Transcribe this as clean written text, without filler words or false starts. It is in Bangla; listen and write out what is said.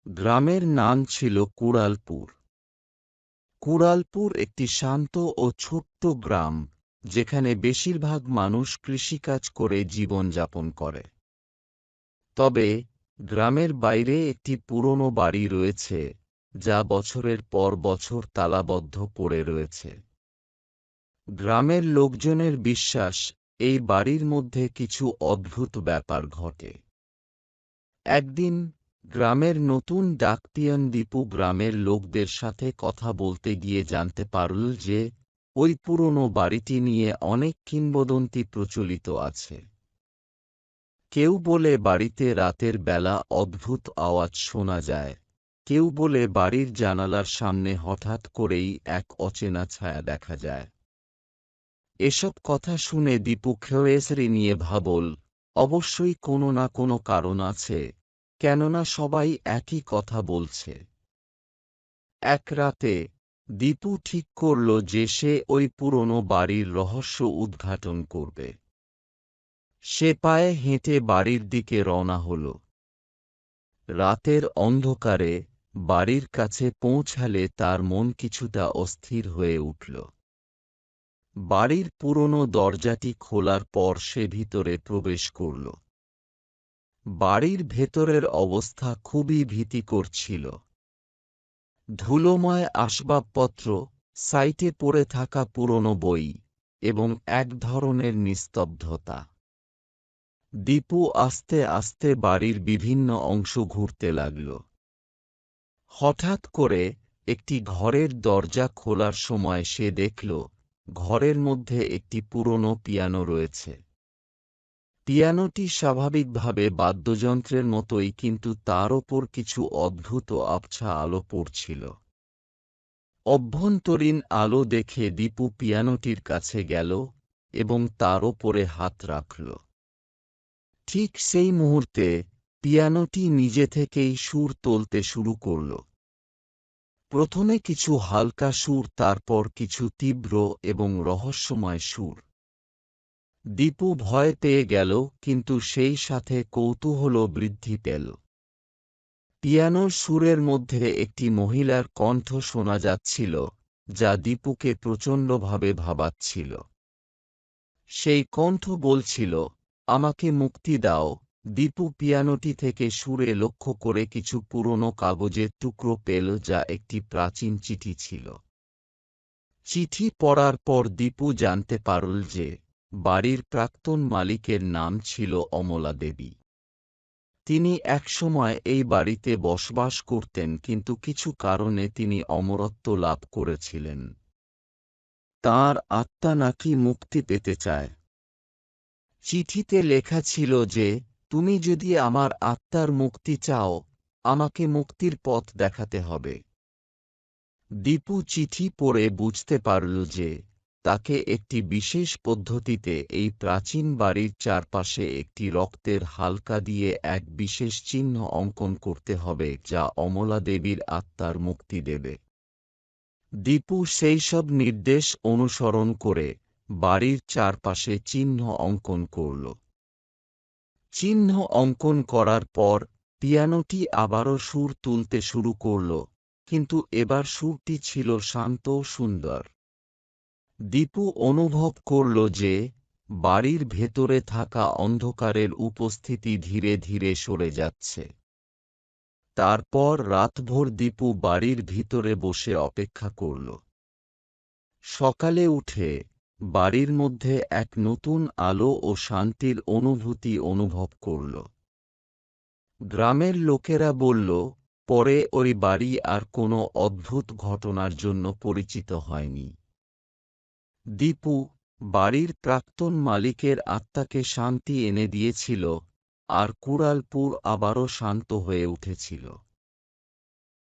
গ্রামের নাম ছিল কুড়ালপুর। কুড়ালপুর একটি শান্ত ও ছোট্ট গ্রাম, যেখানে বেশিরভাগ মানুষ কৃষিকাজ করে জীবনযাপন করে। তবে গ্রামের বাইরে একটি পুরনো বাড়ি রয়েছে, যা বছরের পর বছর তালাবদ্ধ পড়ে রয়েছে। গ্রামের লোকজনের বিশ্বাস, এই বাড়ির মধ্যে কিছু অদ্ভুত ব্যাপার ঘটে। একদিন গ্রামের নতুন ডাকপিয়ন দীপু গ্রামের লোকদের সাথে কথা বলতে গিয়ে জানতে পারল যে ওই পুরনো বাড়িটি নিয়ে অনেক কিংবদন্তি প্রচলিত আছে। কেউ বলে বাড়িতে রাতের বেলা অদ্ভুত আওয়াজ শোনা যায়, কেউ বলে বাড়ির জানালার সামনে হঠাৎ করেই এক অচেনা ছায়া দেখা যায়। এসব কথা শুনে দীপু খেয়েসরি নিয়ে ভাবল, অবশ্যই কোনো না কোনো কারণ আছে, কেননা সবাই একই কথা বলছে। এক রাতে দীপু ঠিক করল যে সে ওই পুরনো বাড়ির রহস্য উদ্ঘাটন করবে। সে পায়ে হেঁটে বাড়ির দিকে রওনা হল। রাতের অন্ধকারে বাড়ির কাছে পৌঁছালে তার মন কিছুটা অস্থির হয়ে উঠল। বাড়ির পুরনো দরজাটি খোলার পর সে ভিতরে প্রবেশ করল। বাড়ির ভেতরের অবস্থা খুবই ভীতিকর ছিল। ধুলোময় আসবাবপত্র, সাইটে পড়ে থাকা পুরনো বই এবং এক ধরনের নিস্তব্ধতা। দীপু আস্তে আস্তে বাড়ির বিভিন্ন অংশ ঘুরতে লাগল। হঠাৎ করে একটি ঘরের দরজা খোলার সময় সে দেখল ঘরের মধ্যে একটি পুরনো পিয়ানো রয়েছে। পিয়ানোটি স্বাভাবিকভাবে বাদ্যযন্ত্রের মতোই, কিন্তু তার ওপর কিছু অদ্ভুত আবছা আলো পড়ছিল। অভ্যন্তরীণ আলো দেখে দীপু পিয়ানোটির কাছে গেল এবং তার ওপরে হাত রাখল। ঠিক সেই মুহূর্তে পিয়ানোটি নিজে থেকেই সুর তুলতে শুরু করল। প্রথমে কিছু হালকা সুর, তারপর কিছু তীব্র এবং রহস্যময় সুর। দীপু ভয় পেয়ে গেল, কিন্তু সেই সাথে কৌতূহল বৃদ্ধি পেল। পিয়ানোর সুরের মধ্যে একটি মহিলার কণ্ঠ শোনা যাচ্ছিল, যা দীপুকে প্রচণ্ডভাবে ভাবাচ্ছিল। সেই কণ্ঠ বলছিল, আমাকে মুক্তি দাও। দীপু পিয়ানোটি থেকে সুরে লক্ষ্য করে কিছু পুরনো কাগজের টুকরো পেল, যা একটি প্রাচীন চিঠি ছিল। চিঠি পড়ার পর দীপু জানতে পারল যে বাড়ির প্রাক্তন মালিকের নাম ছিল অমলা দেবী। তিনি একসময় এই বাড়িতে বসবাস করতেন, কিন্তু কিছু কারণে তিনি অমরত্ব লাভ করেছিলেন। তাঁর আত্মা নাকি মুক্তি পেতে চায়। চিঠিতে লেখা ছিল যে, তুমি যদি আমার আত্মার মুক্তি চাও, আমাকে মুক্তির পথ দেখাতে হবে। দীপু চিঠি পড়ে বুঝতে পারল যে তাকে একটি বিশেষ পদ্ধতিতে এই প্রাচীন বাড়ির চারপাশে একটি রক্তের হালকা দিয়ে এক বিশেষ চিহ্ন অঙ্কন করতে হবে, যা অমলা দেবীর আত্মার মুক্তি দেবে। দীপু সেই সব নির্দেশ অনুসরণ করে বাড়ির চারপাশে চিহ্ন অঙ্কন করল। চিহ্ন অঙ্কন করার পর পিয়ানোটি আবারও সুর তুলতে শুরু করল, কিন্তু এবার সুরটি ছিল শান্ত ও সুন্দর। দীপু অনুভব করল যে বাড়ির ভেতরে থাকা অন্ধকারের উপস্থিতি ধীরে ধীরে সরে যাচ্ছে। তারপর রাতভর দীপু বাড়ির ভিতরে বসে অপেক্ষা করল। সকালে উঠে বাড়ির মধ্যে এক নতুন আলো ও শান্তির অনুভূতি অনুভব করল। গ্রামের লোকেরা বলল, পরে ওই বাড়ি আর কোনো অদ্ভুত ঘটনার জন্য পরিচিত হয়নি। দীপু বাড়ির প্রাক্তন মালিকের আত্মাকে শান্তি এনে দিয়েছিল, আর কুড়ালপুর আবারও শান্ত হয়ে উঠেছিল।